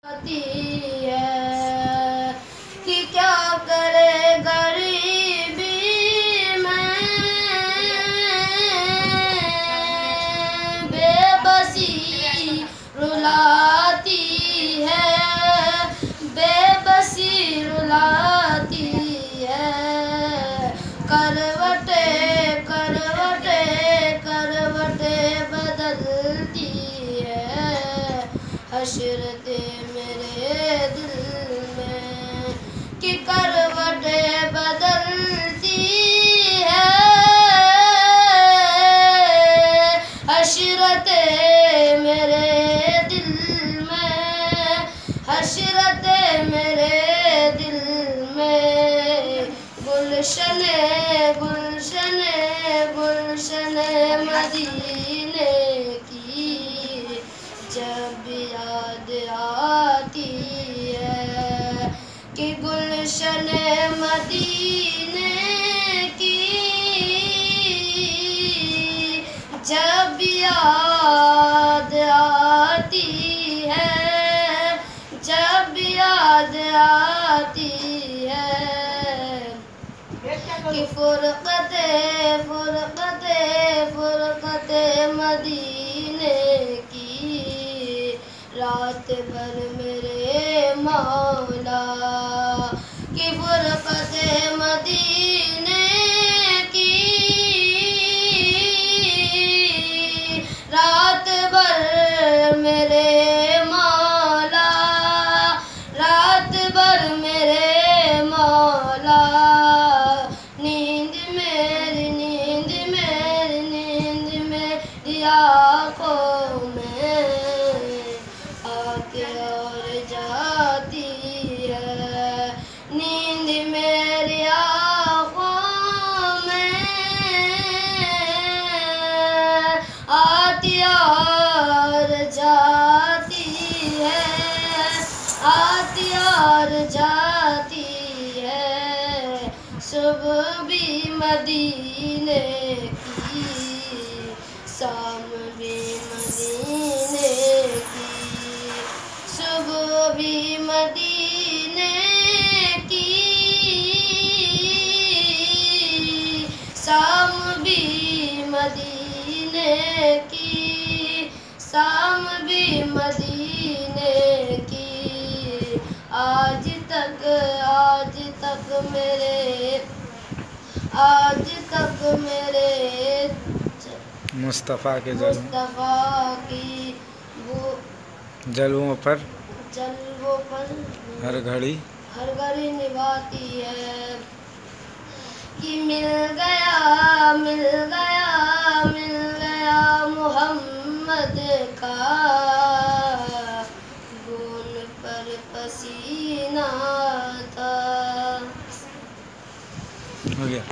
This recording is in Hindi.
आती है कि क्या करे गरीबी में, बेबसी रुलाती है, बेबसी रुलाती है। करवटे करवटे करवटे बदलती है, हशरते मेरे दिल में कि करवटे बदलती है, हशरते मेरे दिल में, हशरते मेरे दिल में। गुलशने गुलशने गुलशने मदीने की जब याद आती है कि गुलशने मदीने की जब याद आती है, जब याद आती है कि फुरकते फुरकते फुरकते मदीने की रात भर मेरे मौला, कि फुरकते मदीने की रात भर मेरे मौला, रात भर मेरे मौला। नींद मेरी नींद मेरी नींद मेरी आँखों में आके और जाती है, नींद मेरी आँखों में आती और जाती है, आती और जाती है। सुबह भी मदीने की, शाम भी मदीने की, सुबह भी मदीने की, शाम भी मदीने की, शाम भी मदीने की। आज तक मेरे मुस्तफ़ा के की वो जलवों पर हर घड़ी निभाती है कि मिल गया मिल गया मिल गया मोहम्मद का खून पर पसीना था। हो गया।